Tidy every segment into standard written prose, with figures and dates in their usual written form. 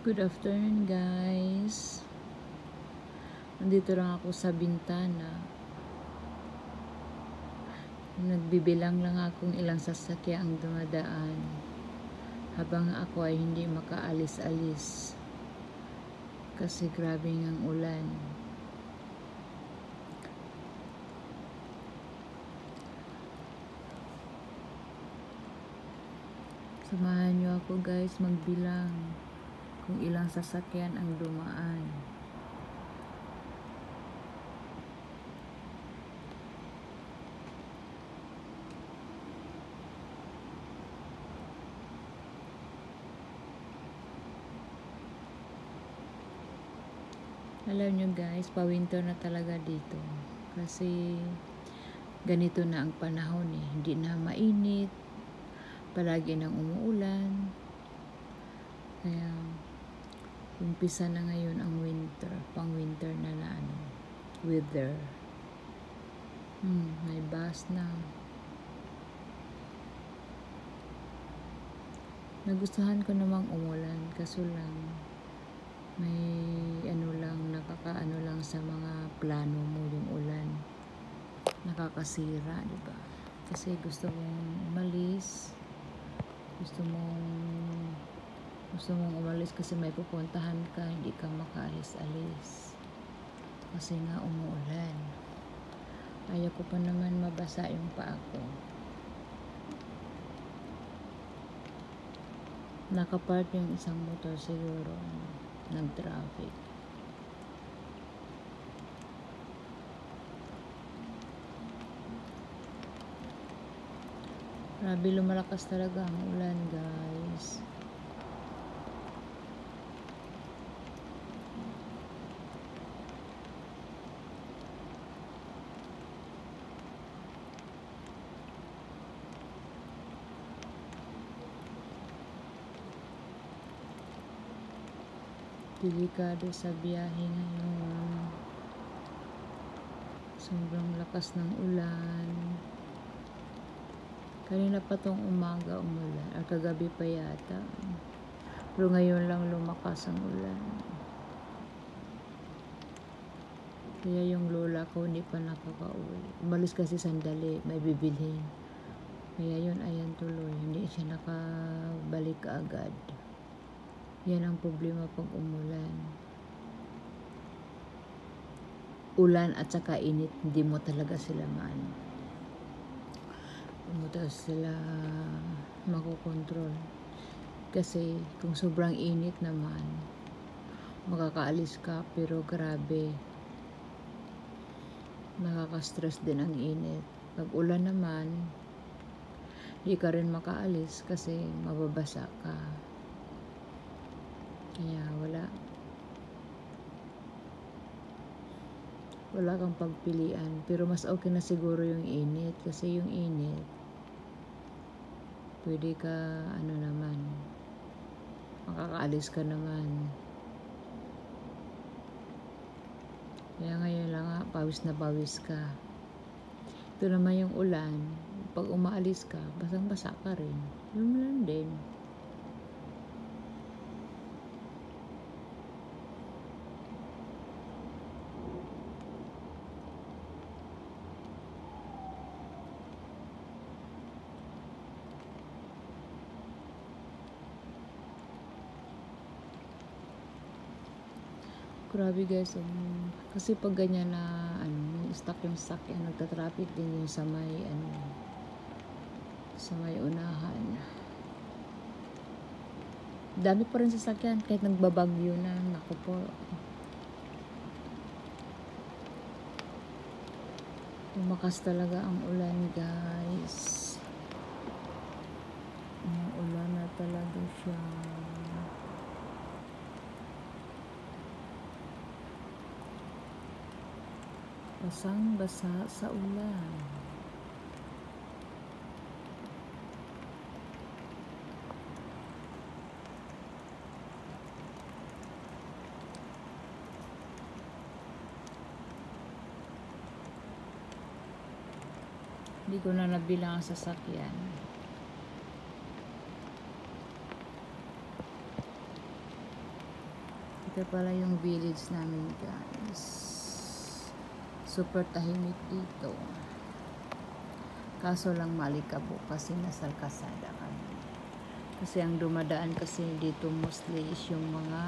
Good afternoon, guys. Nandito lang ako sa bintana. Nagbibilang lang akong ilang sasakyan ang dumadaan habang ako ay hindi makaalis-alis kasi grabe ang ulan. Samahan niyo ako, guys, magbilang kung ilang sasakyan ang dumaan. Alam nyo, guys, pa-winter na talaga dito kasi ganito na ang panahon eh. Hindi na mainit, palagi nang umuulan, kaya umpisa na ngayon ang winter, pang winter na weather. May bus na. Nagustuhan ko namang umulan, kaso lang may nakakaano lang sa mga plano mo yung ulan. Nakakasira, di ba? Kasi gusto mong umalis, gusto mong umalis kasi may pupuntahan ka, hindi ka makaalis-alis kasi nga umuulan. Ayaw ko pa naman mabasa yung paa ko. Nakapark yung isang motor siguro, nag-traffic. Grabe, lumalakas talaga ang ulan, guys. Delikado sa biyahe ngayon. Sobrang lakas ng ulan. Kanina pa tong umaga umulan, or kagabi pa yata. Pero ngayon lang lumakas ang ulan. Kaya yung lola ko hindi pa nakaka-uwi. Umalis kasi sandali, may bibilhin. Kaya yun, ayan tuloy. Hindi siya nakabalik agad. Yan ang problema pag umulan. Ulan at saka init, hindi mo talaga sila makokontrol. Kasi kung sobrang init naman, makakaalis ka, pero grabe, nakaka-stress din ang init. Pag ulan naman, di ka rin makaalis kasi mababasa ka. Kaya wala kang pagpilian. Pero mas okay na siguro yung init, kasi yung init pwede ka makakaalis ka naman. Kaya ngayon lang pawis na pawis ka. Ito naman yung ulan, pag umaalis ka, basang-basa ka rin. Yun lang din. Grabe, guys, kasi pag ganyan na stuck yung sakyan, nagka-traffic din yung sa may unahan. Dami pa rin sasakyan kahit nagbabagyo na. Naku po. Lumakas talaga ang ulan, guys. Ulan na talaga siya. Basang-basa sa ulan. Hindi ko na nabilang ang sasakyan. Ito pala yung village namin, guys. Super tahimik dito. Kaso lang malikabok kasi nasa kalsada kami. Kasi ang dumadaan kasi dito mostly is yung mga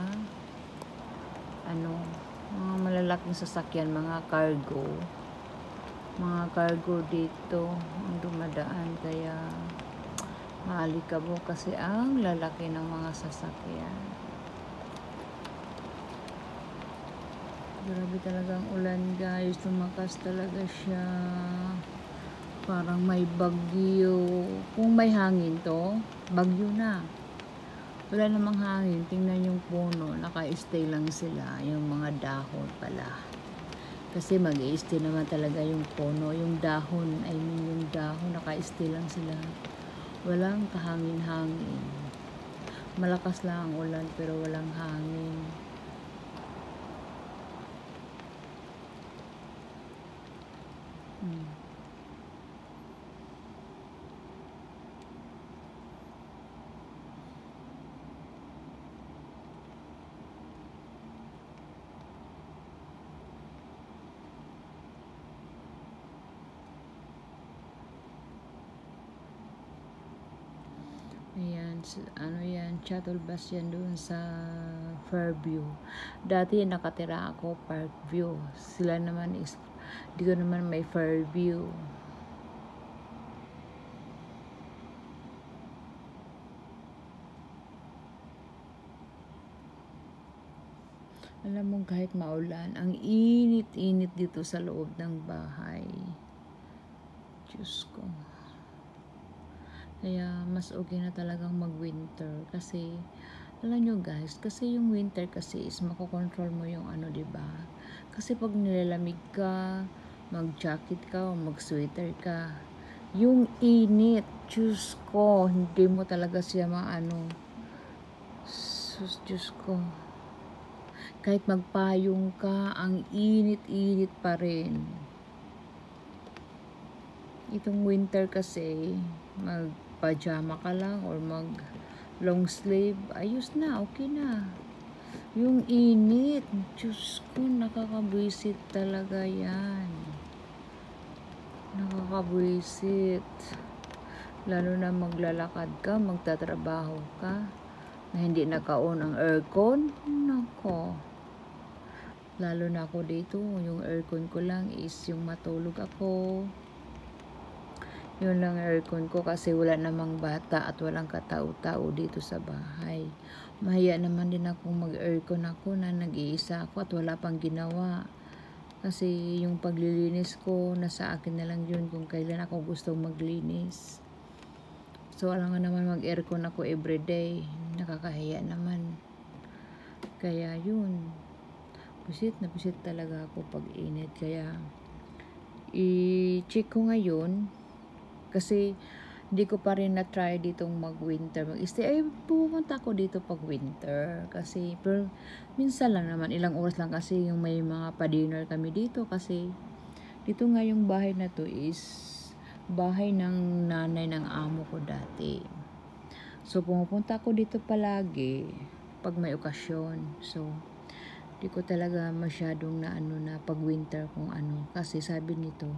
mga malalaking sasakyan, mga cargo dito ang dumadaan, kaya maalikabok kasi ang lalaki ng mga sasakyan. Grabe talagang ulan, guys. Tumakas talaga siya. Parang may bagyo. Kung may hangin to, bagyo na. Wala namang hangin. Tingnan yung puno. Naka-stay lang sila. Yung mga dahon pala. Kasi mag-i-stay naman talaga yung puno. Yung dahon, yung dahon, naka-stay lang sila. Walang kahangin-hangin. Malakas lang ang ulan pero walang hangin. Ayan, yan, shuttle bus yan doon sa Fairview. Dati nakatira ako Parkview. Sila naman is, dito naman may Fairview. Alam mo, kahit maulan, ang init-init dito sa loob ng bahay. Diyos ko. Kaya mas okay na talagang mag-winter kasi alam nyo, guys, kasi yung winter kasi is makokontrol mo yung diba? Kasi pag nilalamig ka, mag-jacket ka o mag-sweater ka, yung init, Diyos ko, hindi mo talaga siya Diyos ko. Kahit magpayong ka, ang init-init pa rin. Itong winter kasi, mag-pajama ka lang or mag-long sleeve, ayos na, okay na. Yung init, Diyos ko, nakakabwisit talaga yan. Nakakabwisit. Lalo na maglalakad ka, magtatrabaho ka, na hindi naka-on ang aircon, nako. Lalo na ako dito, yung aircon ko lang is yung matulog ako. Yun lang aircon ko kasi wala namang bata at walang katao-tao dito sa bahay. Mahiya naman din akong mag-aircon ako na nag-iisa ako at wala pang ginawa. Kasi yung paglilinis ko, nasa akin na lang yun kung kailan ako gustong maglinis. So, alam nga naman mag-aircon ako everyday. Nakakahiya naman. Kaya yun. Pisit na pisit talaga ako pag init. Kaya, i-check ko ngayon. Kasi, hindi ko pa rin na-try ditong mag-winter. Mag-stay. Ay, pupunta ako dito pag winter. Kasi, pero, minsan lang naman. Ilang oras lang kasi yung may mga pa-dinner kami dito. Kasi, dito nga yung bahay na to is bahay ng nanay ng amo ko dati. So, pumupunta ako dito palagi pag may okasyon. So, di ko talaga masyadong na pag winter kung kasi sabi nito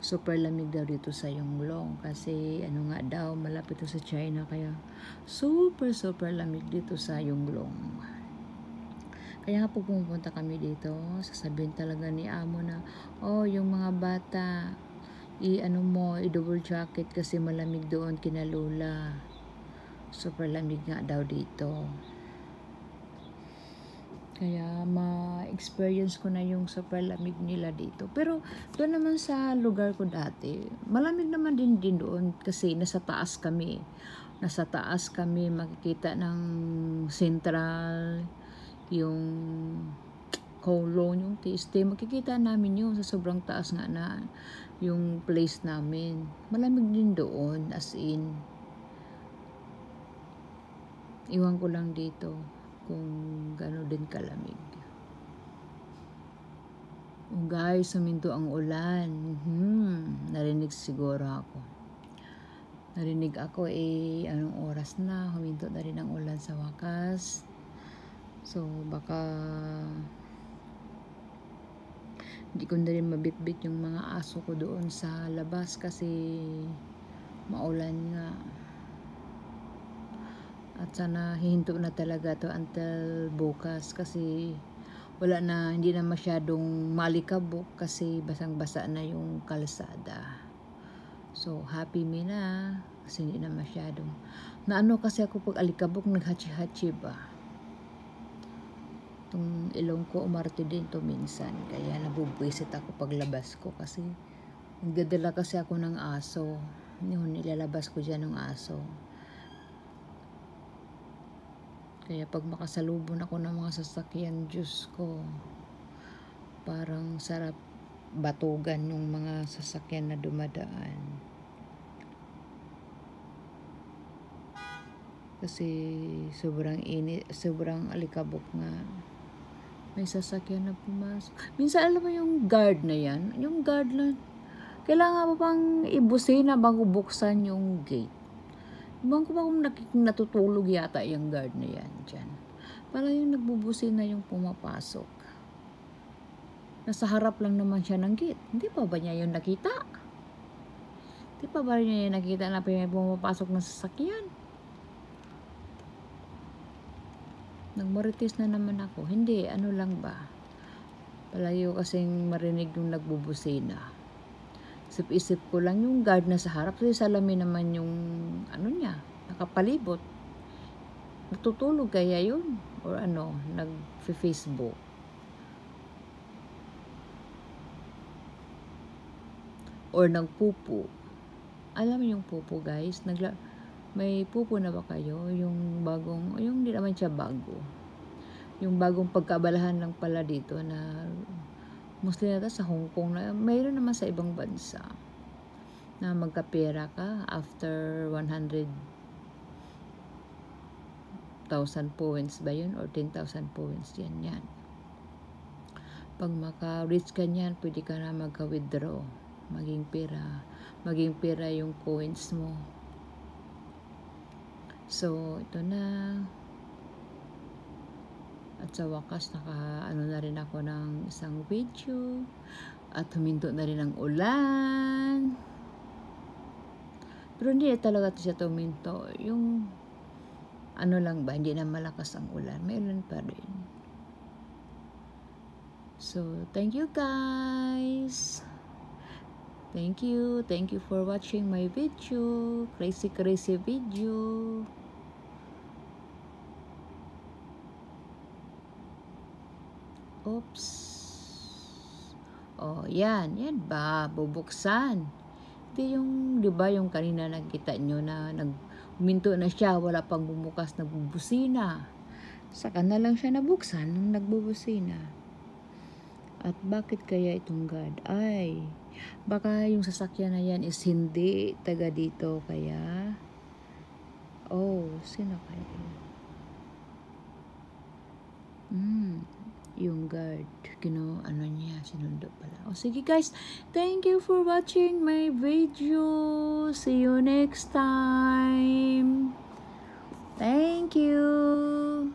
super lamig daw dito sa Yonglong kasi nga daw malapit to sa China, kaya super lamig dito sa Yonglong. Kaya nga pag pumunta kami dito, sasabihin talaga ni amo na yung mga bata i-double jacket kasi malamig doon kina Lola. Super lamig nga daw dito. Kaya ma-experience ko na yung super lamig nila dito. Pero doon naman sa lugar ko dati, malamig naman din doon kasi nasa taas kami. Nasa taas kami, makikita ng Central, yung Kowloon, yung Tiste. Makikita namin yun sa sobrang taas nga na yung place namin. Malamig din doon, as in. Iwan ko lang dito kung gano'n din kalamig. Guys, suminto ang ulan. Narinig siguro ako. Narinig ako anong oras na, huminto na rin ang ulan sa wakas. So, baka hindi ko na rin mabitbit yung mga aso ko doon sa labas kasi maulan nga. At sana hihinto na talaga to until bukas kasi wala na, hindi na masyadong malikabok kasi basang-basa na yung kalsada. So, happy me na kasi hindi na masyadong. Naano kasi ako pag alikabok, naghachi-hachi ba? Itong ilong ko, umarte din to minsan. Kaya nabubwisit ako paglabas ko kasi nagdadala kasi ako ng aso. Yun, ilalabas ko dyan ng aso. Kaya pag makasalubon ako ng mga sasakyan, Diyos ko, parang sarap batugan yung mga sasakyan na dumadaan. Kasi sobrang init, sobrang alikabok nga. May sasakyan na pumasok. Minsan alam mo yung guard na yan, yung guard lang, kailangan pa bang ibusina bago buksan yung gate. Ibang ko ba kung natutulog yata yung guard na yan dyan. Para yung nagbubusina yung pumapasok. Nasa harap lang naman siya ng gate. Hindi pa ba niya yung nakita? Hindi pa ba niya yung nakita na may pumapasok ng sasakyan? Nagmarites na naman ako. Hindi, ano lang ba? Palayo kasing marinig yung nagbubusina. Isip-isip ko lang yung guard na sa harap. Kasi salamin naman yung ano niya, nakapalibot. Natutulog kaya yun? Or ano, nag-Facebook. Or nagpupo. Alam mo yung pupo guys? May pupo na ba kayo? Yung bagong, yung hindi naman siya bago. Yung bagong pagkaabalahan lang pala dito na mostly nata sa Hong Kong na mayroon naman sa ibang bansa na magkapera ka after 100,000 points ba yun or 10,000 points yan. Pag maka-reach ka niyan, pwede ka na magka-withdraw, maging pera yung coins mo. So ito na. At sa wakas, naka-ano na rin ako ng isang video. At huminto na rin ang ulan. Pero hindi talaga siya tuminto. Yung ano lang ba, hindi na malakas ang ulan. May ulan pa rin. So, thank you guys. Thank you. Thank you for watching my video. Crazy video. Oops. Oh, yan ba, bubuksan. Hindi yung, di ba yung kanina nakita nyo na huminto na siya, wala pang bumukas, nagbubusina. Saka na lang siya nabuksan nung nagbubusina. At bakit kaya itong guard? Ay, baka yung sasakyan na yan is hindi taga dito, kaya sino kaya? Yung guard, ano niya, sinundo pala. Sige guys, thank you for watching my video. See you next time. Thank you.